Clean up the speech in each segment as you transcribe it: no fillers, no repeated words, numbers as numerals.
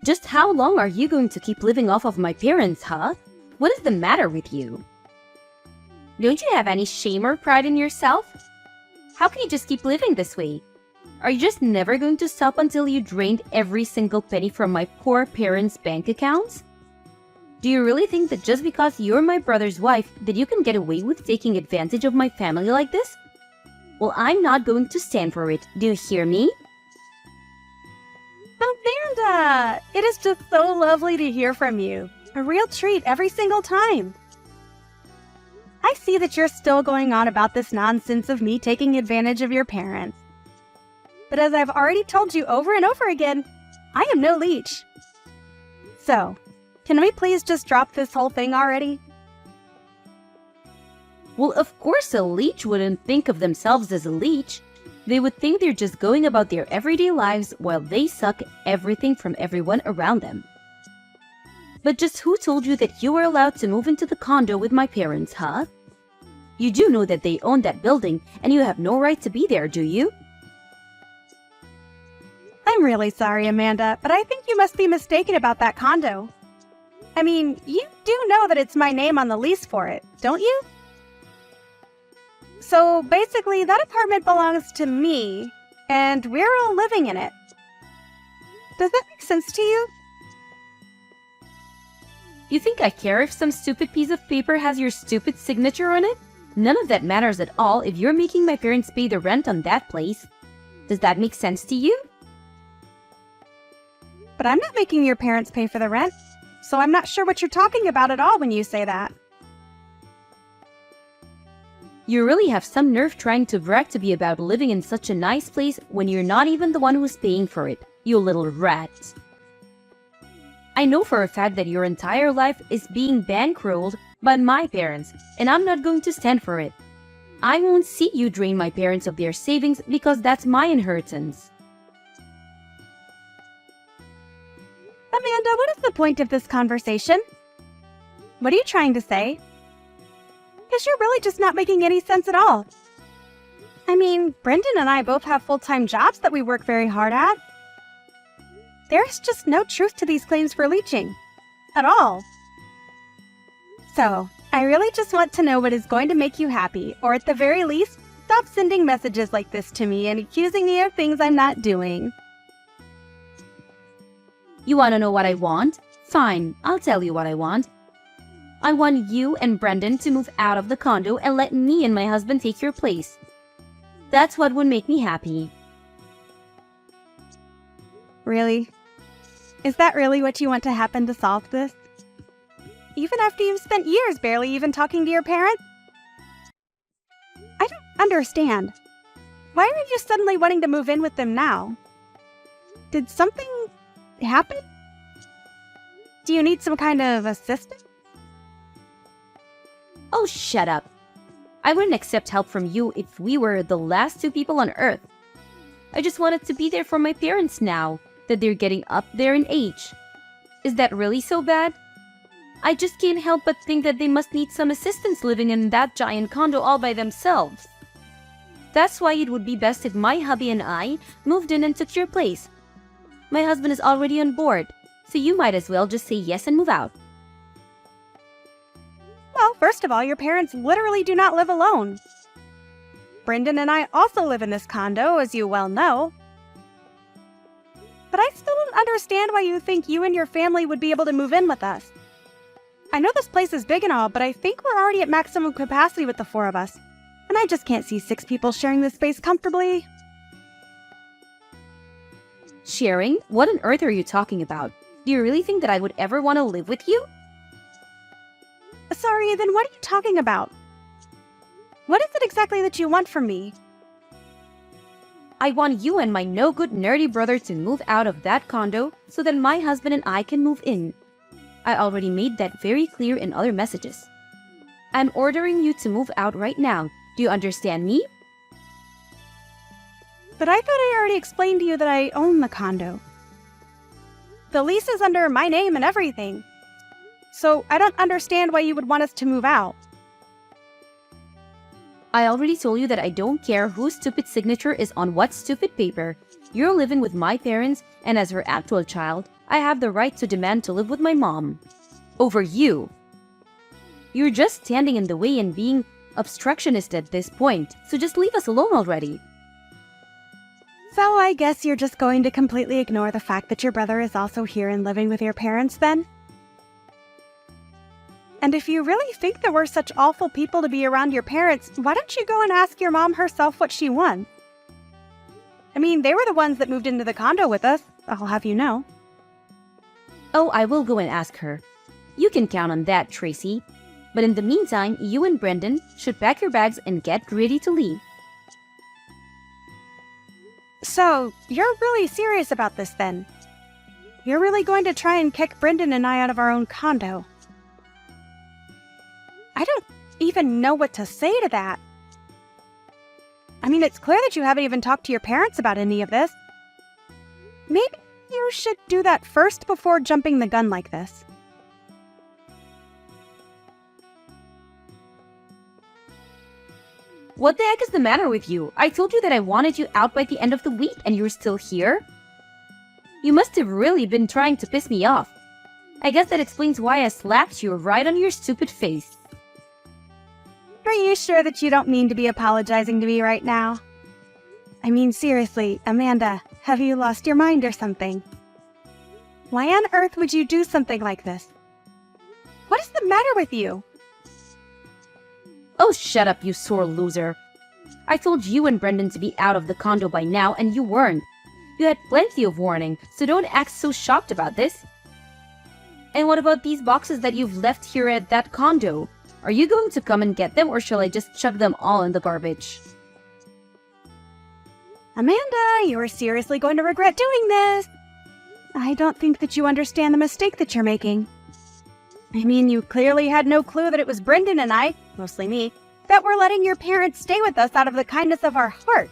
Just how long are you going to keep living off of my parents, huh? What is the matter with you? Don't you have any shame or pride in yourself? How can you just keep living this way? Are you just never going to stop until you drained every single penny from my poor parents' bank accounts? Do you really think that just because you're my brother's wife that you can get away with taking advantage of my family like this? Well, I'm not going to stand for it. Do you hear me? Amanda! It is just so lovely to hear from you. A real treat every single time. I see that you're still going on about this nonsense of me taking advantage of your parents. But as I've already told you over and over again, I am no leech. So, can we please just drop this whole thing already? Well, of course a leech wouldn't think of themselves as a leech. They would think they're just going about their everyday lives while they suck everything from everyone around them. But just who told you that you were allowed to move into the condo with my parents, huh? You do know that they own that building and you have no right to be there, do you? I'm really sorry, Amanda, but I think you must be mistaken about that condo. I mean, you do know that it's my name on the lease for it, don't you? So basically, that apartment belongs to me, and we're all living in it. Does that make sense to you? You think I care if some stupid piece of paper has your stupid signature on it? None of that matters at all if you're making my parents pay the rent on that place. Does that make sense to you? But I'm not making your parents pay for the rent, so I'm not sure what you're talking about at all when you say that. You really have some nerve trying to brag to be about living in such a nice place when you're not even the one who's paying for it, you little rat. I know for a fact that your entire life is being bankrolled by my parents, and I'm not going to stand for it. I won't see you drain my parents of their savings because that's my inheritance. Amanda, what is the point of this conversation? What are you trying to say? Because you're really just not making any sense at all. I mean, Brendan and I both have full-time jobs that we work very hard at. There's just no truth to these claims for leeching. At all. So, I really just want to know what is going to make you happy, or at the very least, stop sending messages like this to me and accusing me of things I'm not doing. You want to know what I want? Fine, I'll tell you what I want. I want you and Brendan to move out of the condo and let me and my husband take your place. That's what would make me happy. Really? Is that really what you want to happen to solve this? Even after you've spent years barely even talking to your parents? I don't understand. Why are you suddenly wanting to move in with them now? Did something happen? Do you need some kind of assistance? Oh, shut up. I wouldn't accept help from you if we were the last two people on Earth. I just wanted to be there for my parents now that they're getting up there in age. Is that really so bad? I just can't help but think that they must need some assistance living in that giant condo all by themselves. That's why it would be best if my hubby and I moved in and took your place. My husband is already on board, so you might as well just say yes and move out. Well, first of all, your parents literally do not live alone. Brendan and I also live in this condo, as you well know. But I still don't understand why you think you and your family would be able to move in with us. I know this place is big and all, but I think we're already at maximum capacity with the four of us. And I just can't see 6 people sharing this space comfortably. Sharing? What on earth are you talking about? Do you really think that I would ever want to live with you? Sorry, then what are you talking about? What is it exactly that you want from me? I want you and my no-good nerdy brother to move out of that condo so that my husband and I can move in. I already made that very clear in other messages. I'm ordering you to move out right now. Do you understand me? But I thought I already explained to you that I own the condo. The lease is under my name and everything. So I don't understand why you would want us to move out. I already told you that I don't care whose stupid signature is on what stupid paper. You're living with my parents, and as her actual child, I have the right to demand to live with my mom. Over you. You're just standing in the way and being obstructionist at this point, so just leave us alone already. So I guess you're just going to completely ignore the fact that your brother is also here and living with your parents then? And if you really think that we're such awful people to be around your parents, why don't you go and ask your mom herself what she wants? I mean, they were the ones that moved into the condo with us, I'll have you know. Oh, I will go and ask her. You can count on that, Tracy. But in the meantime, you and Brendan should pack your bags and get ready to leave. So, you're really serious about this then? You're really going to try and kick Brendan and I out of our own condo? I don't even know what to say to that. I mean, it's clear that you haven't even talked to your parents about any of this. Maybe you should do that first before jumping the gun like this. What the heck is the matter with you? I told you that I wanted you out by the end of the week and you're still here? You must have really been trying to piss me off. I guess that explains why I slapped you right on your stupid face. Are you sure that you don't mean to be apologizing to me right now? I mean, seriously, Amanda, have you lost your mind or something? Why on earth would you do something like this? What is the matter with you? Oh, shut up, you sore loser. I told you and Brendan to be out of the condo by now, and you weren't. You had plenty of warning, so don't act so shocked about this. And what about these boxes that you've left here at that condo? Are you going to come and get them, or shall I just chuck them all in the garbage? Amanda, you are seriously going to regret doing this. I don't think that you understand the mistake that you're making. I mean, you clearly had no clue that it was Brendan and I, mostly me, that were letting your parents stay with us out of the kindness of our hearts.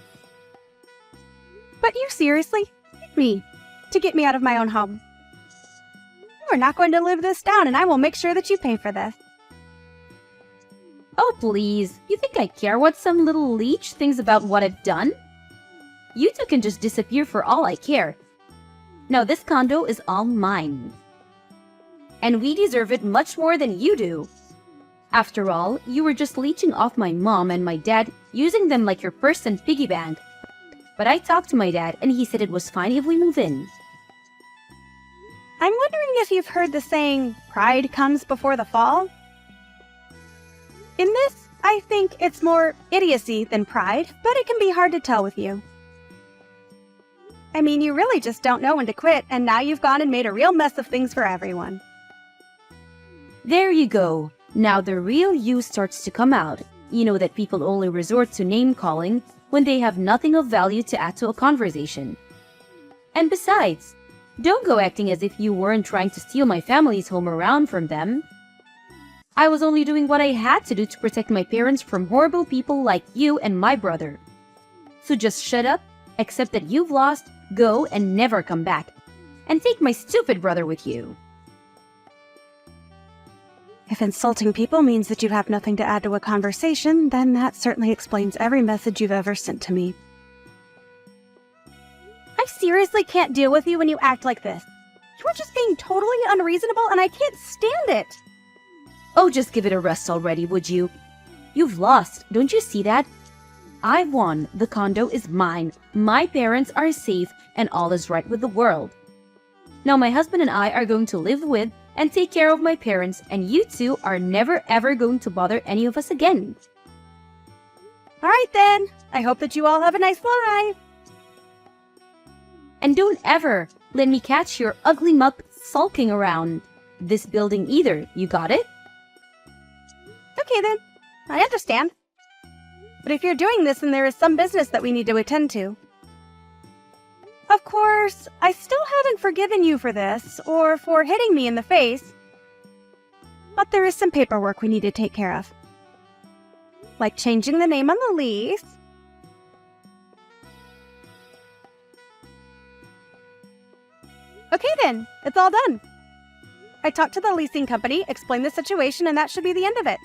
But you seriously hit me to get me out of my own home. You are not going to live this down, and I will make sure that you pay for this. Oh, please. You think I care what some little leech thinks about what I've done? You two can just disappear for all I care. Now, this condo is all mine. And we deserve it much more than you do. After all, you were just leeching off my mom and my dad, using them like your purse and piggy bank. But I talked to my dad, and he said it was fine if we move in. I'm wondering if you've heard the saying, pride comes before the fall? In this, I think it's more idiocy than pride, but it can be hard to tell with you. I mean, you really just don't know when to quit, and now you've gone and made a real mess of things for everyone. There you go. Now the real you starts to come out. You know that people only resort to name-calling when they have nothing of value to add to a conversation. And besides, don't go acting as if you weren't trying to steal my family's home around from them. I was only doing what I had to do to protect my parents from horrible people like you and my brother. So just shut up, accept that you've lost, go and never come back. And take my stupid brother with you. If insulting people means that you have nothing to add to a conversation, then that certainly explains every message you've ever sent to me. I seriously can't deal with you when you act like this. You are just being totally unreasonable, and I can't stand it. Oh, just give it a rest already, would you? You've lost, don't you see that? I've won, the condo is mine, my parents are safe, and all is right with the world. Now my husband and I are going to live with and take care of my parents, and you two are never ever going to bother any of us again. All right then, I hope that you all have a nice life. And don't ever let me catch your ugly muck sulking around this building either, you got it? Okay then, I understand. But if you're doing this, then there is some business that we need to attend to. Of course, I still haven't forgiven you for this, or for hitting me in the face. But there is some paperwork we need to take care of. Like changing the name on the lease. Okay then, it's all done. I talked to the leasing company, explained the situation, and that should be the end of it.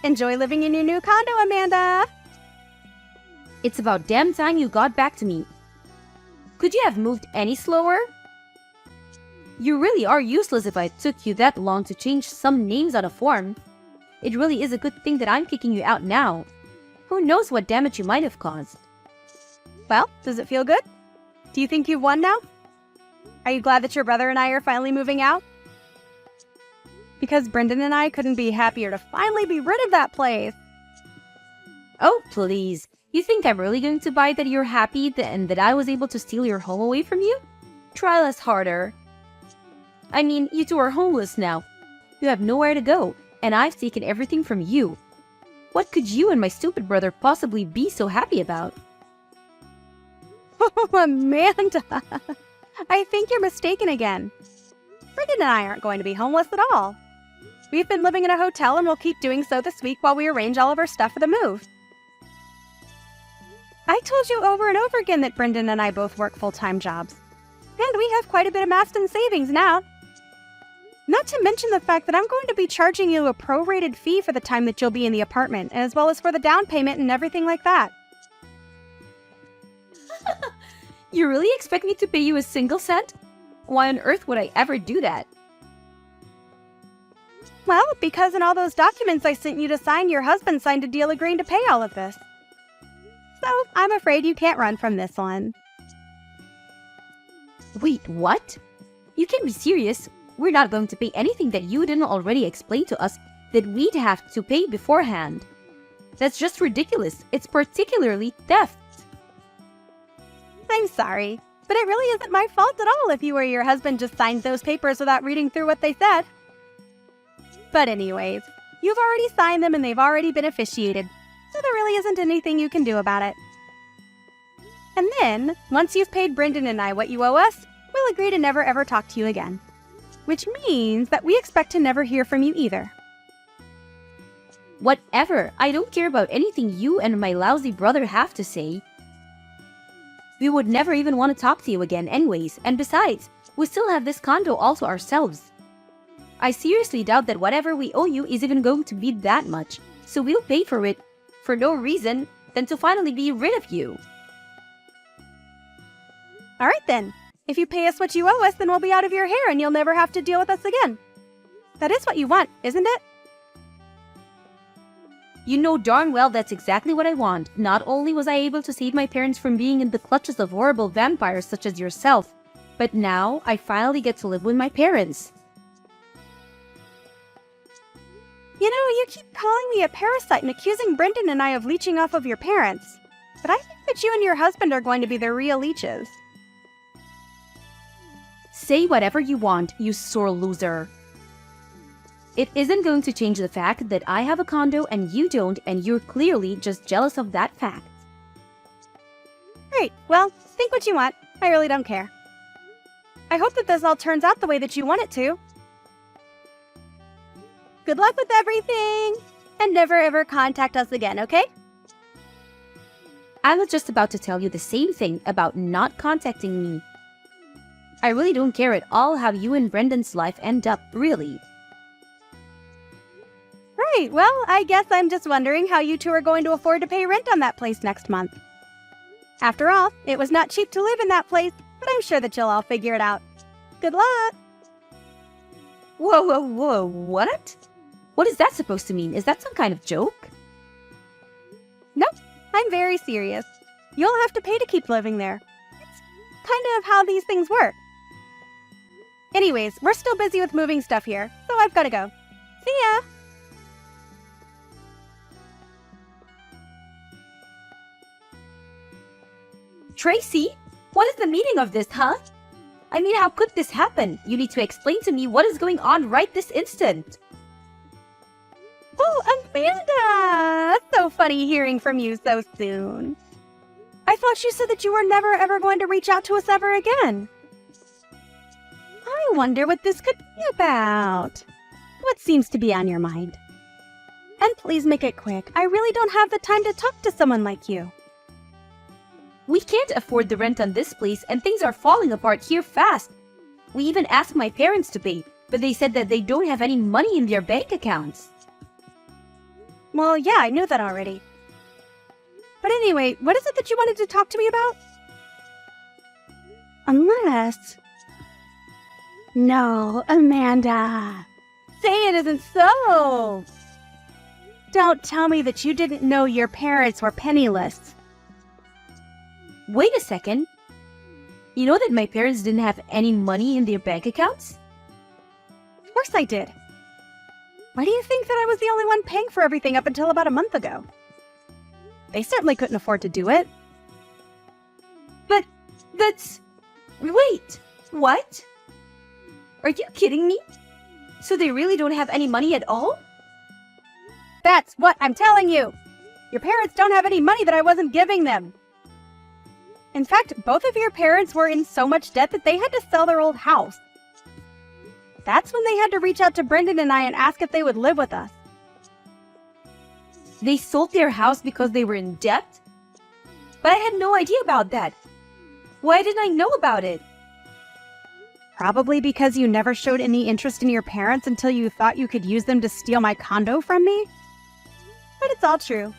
Enjoy living in your new condo, Amanda! It's about damn time you got back to me. Could you have moved any slower? You really are useless if I took you that long to change some names on a form. It really is a good thing that I'm kicking you out now. Who knows what damage you might have caused. Well, does it feel good? Do you think you've won now? Are you glad that your brother and I are finally moving out? Because Brendan and I couldn't be happier to finally be rid of that place. Oh, please. You think I'm really going to buy that you're happy and that I was able to steal your home away from you? Try less harder. I mean, you two are homeless now. You have nowhere to go, and I've taken everything from you. What could you and my stupid brother possibly be so happy about? Oh, Amanda! I think you're mistaken again. Brendan and I aren't going to be homeless at all. We've been living in a hotel and we'll keep doing so this week while we arrange all of our stuff for the move. I told you over and over again that Brendan and I both work full-time jobs. And we have quite a bit amassed in savings now. Not to mention the fact that I'm going to be charging you a prorated fee for the time that you'll be in the apartment, as well as for the down payment and everything like that. You really expect me to pay you a single cent? Why on earth would I ever do that? Well, because in all those documents I sent you to sign, your husband signed a deal agreeing to pay all of this. So, I'm afraid you can't run from this one. Wait, what? You can't be serious. We're not going to pay anything that you didn't already explain to us that we'd have to pay beforehand. That's just ridiculous. It's particularly theft. I'm sorry, but it really isn't my fault at all if you or your husband just signed those papers without reading through what they said. But anyways, you've already signed them and they've already been officiated, so there really isn't anything you can do about it. And then, once you've paid Brendan and I what you owe us, we'll agree to never ever talk to you again. Which means that we expect to never hear from you either. Whatever. I don't care about anything you and my lousy brother have to say. We would never even want to talk to you again anyways, and besides, we still have this condo all to ourselves. I seriously doubt that whatever we owe you is even going to be that much, so we'll pay for it for no reason than to finally be rid of you. Alright then, if you pay us what you owe us, then we'll be out of your hair and you'll never have to deal with us again. That is what you want, isn't it? You know darn well that's exactly what I want. Not only was I able to save my parents from being in the clutches of horrible vampires such as yourself, but now I finally get to live with my parents. You know, you keep calling me a parasite and accusing Brendan and I of leeching off of your parents. But I think that you and your husband are going to be the real leeches. Say whatever you want, you sore loser. It isn't going to change the fact that I have a condo and you don't, and you're clearly just jealous of that fact. Great, well, think what you want. I really don't care. I hope that this all turns out the way that you want it to. Good luck with everything! And never ever contact us again, okay? I was just about to tell you the same thing about not contacting me. I really don't care at all how you and Brendan's life end up, really. Right, well, I guess I'm just wondering how you two are going to afford to pay rent on that place next month. After all, it was not cheap to live in that place, but I'm sure that you'll all figure it out. Good luck! Whoa, what? What is that supposed to mean? Is that some kind of joke? Nope, I'm very serious. You'll have to pay to keep living there. It's kind of how these things work. Anyways, we're still busy with moving stuff here, so I've got to go. See ya! Tracy, what is the meaning of this, huh? I mean, how could this happen? You need to explain to me what is going on right this instant. Oh, Amanda! So funny hearing from you so soon. I thought you said that you were never ever going to reach out to us ever again. I wonder what this could be about. What seems to be on your mind? And please make it quick. I really don't have the time to talk to someone like you. We can't afford the rent on this place and things are falling apart here fast. We even asked my parents to pay, but they said that they don't have any money in their bank accounts. Well, yeah, I knew that already. But anyway, what is it that you wanted to talk to me about? Unless... No, Amanda. Say it isn't so. Don't tell me that you didn't know your parents were penniless. Wait a second. You know that my parents didn't have any money in their bank accounts? Of course I did. Why do you think that I was the only one paying for everything up until about a month ago? They certainly couldn't afford to do it. But that's... Wait, what? Are you kidding me? So they really don't have any money at all? That's what I'm telling you. Your parents don't have any money that I wasn't giving them. In fact, both of your parents were in so much debt that they had to sell their old house. That's when they had to reach out to Brendan and I and ask if they would live with us. They sold their house because they were in debt? But I had no idea about that. Why didn't I know about it? Probably because you never showed any interest in your parents until you thought you could use them to steal my condo from me. But it's all true.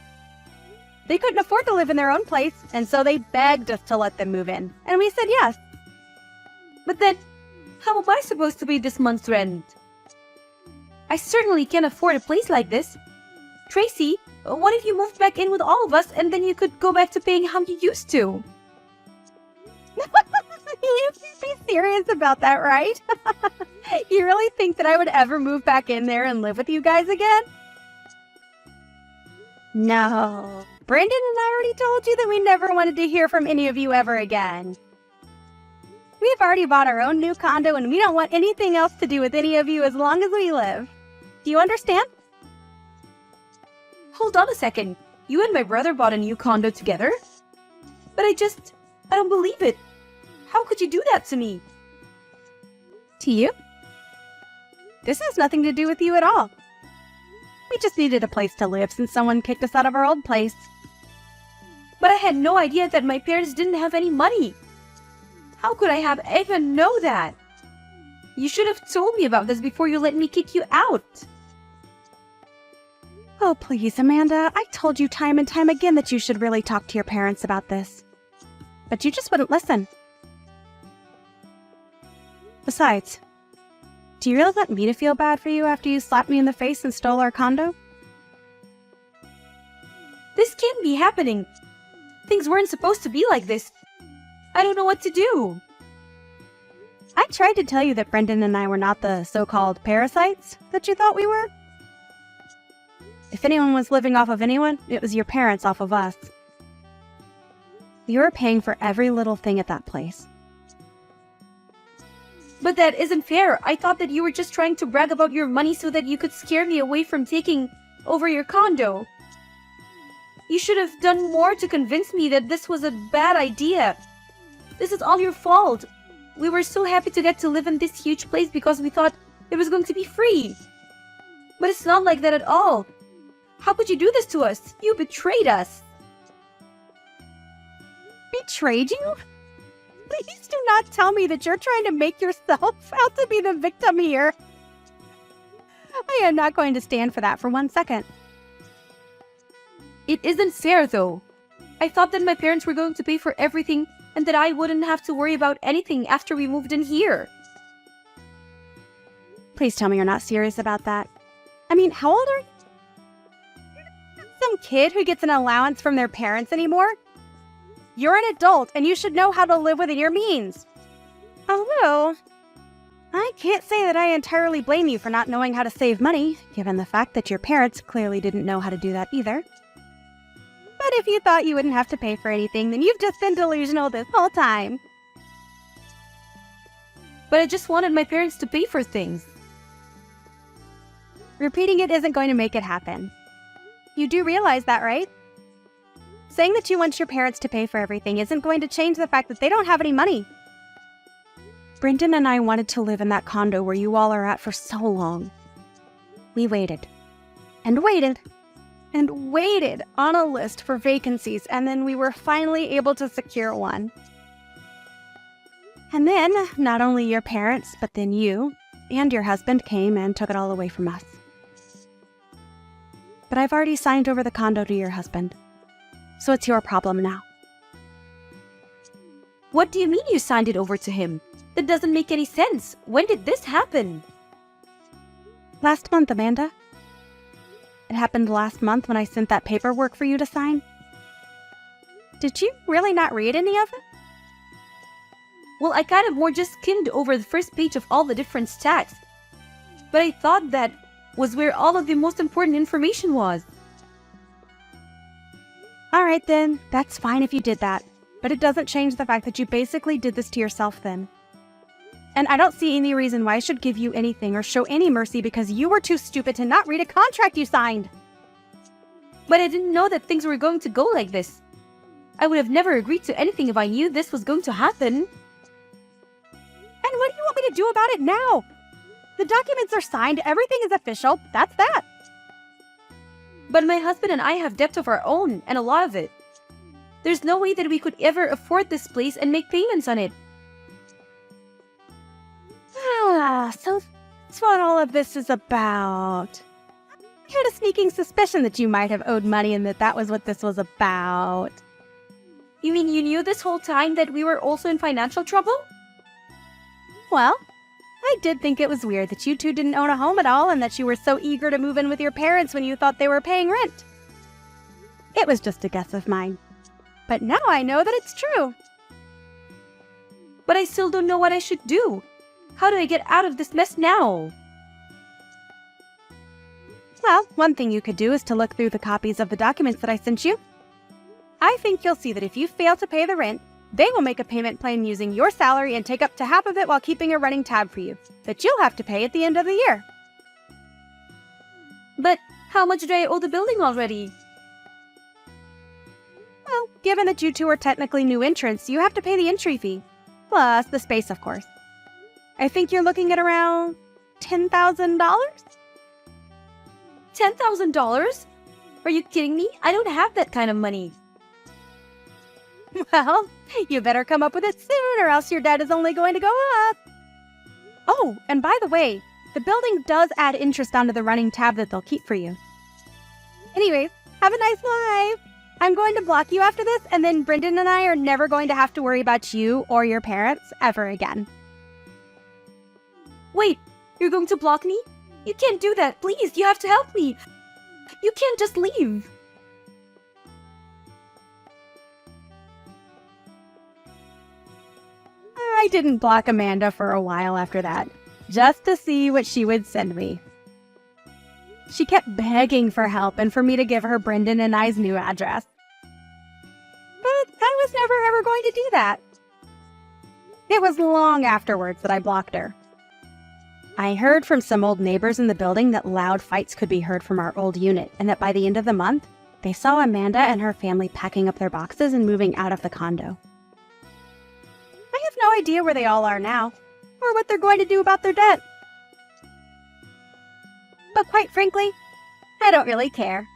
They couldn't afford to live in their own place, and so they begged us to let them move in, and we said yes. But then, how am I supposed to pay this month's rent? I certainly can't afford a place like this. Tracy, what if you moved back in with all of us and then you could go back to paying how you used to? You can't be serious about that, right? You really think that I would ever move back in there and live with you guys again? No. Brendan and I already told you that we never wanted to hear from any of you ever again. We've already bought our own new condo and we don't want anything else to do with any of you as long as we live. Do you understand? Hold on a second. You and my brother bought a new condo together? But I don't believe it. How could you do that to me? To you? This has nothing to do with you at all. We just needed a place to live since someone kicked us out of our old place. But I had no idea that my parents didn't have any money. How could I have even know that? You should have told me about this before you let me kick you out. Oh, please, Amanda. I told you time and time again that you should really talk to your parents about this. But you just wouldn't listen. Besides, do you really want me to feel bad for you after you slapped me in the face and stole our condo? This can't be happening. Things weren't supposed to be like this. I don't know what to do. I tried to tell you that Brendan and I were not the so-called parasites that you thought we were. If anyone was living off of anyone, it was your parents off of us. You were paying for every little thing at that place. But that isn't fair. I thought that you were just trying to brag about your money so that you could scare me away from taking over your condo. You should have done more to convince me that this was a bad idea. This is all your fault. We were so happy to get to live in this huge place because we thought it was going to be free. But it's not like that at all. How could you do this to us? You betrayed us. Betrayed you? Please do not tell me that you're trying to make yourself out to be the victim here. I am not going to stand for that for 1 second. It isn't fair, though. I thought that my parents were going to pay for everything and that I wouldn't have to worry about anything after we moved in here. Please tell me you're not serious about that. I mean, how old are you? You're not some kid who gets an allowance from their parents anymore. You're an adult, and you should know how to live within your means. Although, I can't say that I entirely blame you for not knowing how to save money, given the fact that your parents clearly didn't know how to do that either. But if you thought you wouldn't have to pay for anything, then you've just been delusional this whole time. But I just wanted my parents to pay for things. Repeating it isn't going to make it happen. You do realize that, right? Saying that you want your parents to pay for everything isn't going to change the fact that they don't have any money. Brendan and I wanted to live in that condo where you all are at for so long. We waited, and waited, and waited on a list for vacancies, and then we were finally able to secure one. And then, not only your parents, but then you and your husband came and took it all away from us. But I've already signed over the condo to your husband. So it's your problem now. What do you mean you signed it over to him? That doesn't make any sense. When did this happen? Last month, Amanda. It happened last month when I sent that paperwork for you to sign. Did you really not read any of it? Well, I kind of more just skimmed over the first page of all the different stacks. But I thought that was where all of the most important information was. Alright then, that's fine if you did that. But it doesn't change the fact that you basically did this to yourself then. And I don't see any reason why I should give you anything or show any mercy because you were too stupid to not read a contract you signed. But I didn't know that things were going to go like this. I would have never agreed to anything if I knew this was going to happen. And what do you want me to do about it now? The documents are signed, everything is official, that's that. But my husband and I have debt of our own, and a lot of it. There's no way that we could ever afford this place and make payments on it. So that's what all of this is about. I had a sneaking suspicion that you might have owed money and that was what this was about. You mean you knew this whole time that we were also in financial trouble? Well, I did think it was weird that you two didn't own a home at all and that you were so eager to move in with your parents when you thought they were paying rent. It was just a guess of mine. But now I know that it's true. But I still don't know what I should do. How do I get out of this mess now? Well, one thing you could do is to look through the copies of the documents that I sent you. I think you'll see that if you fail to pay the rent, they will make a payment plan using your salary and take up to half of it while keeping a running tab for you that you'll have to pay at the end of the year. But how much do I owe the building already? Well, given that you two are technically new entrants, you have to pay the entry fee. Plus the space, of course. I think you're looking at around $10,000? $10,000? Are you kidding me? I don't have that kind of money. Well, you better come up with it soon or else your debt is only going to go up. Oh, and by the way, the building does add interest onto the running tab that they'll keep for you. Anyways, have a nice life. I'm going to block you after this, and then Brendan and I are never going to have to worry about you or your parents ever again. Wait, you're going to block me? You can't do that. Please, you have to help me. You can't just leave. I didn't block Amanda for a while after that, just to see what she would send me. She kept begging for help and for me to give her Brendan and I's new address. But I was never ever going to do that. It was long afterwards that I blocked her. I heard from some old neighbors in the building that loud fights could be heard from our old unit, and that by the end of the month, they saw Amanda and her family packing up their boxes and moving out of the condo. I have no idea where they all are now, or what they're going to do about their debt. But quite frankly, I don't really care.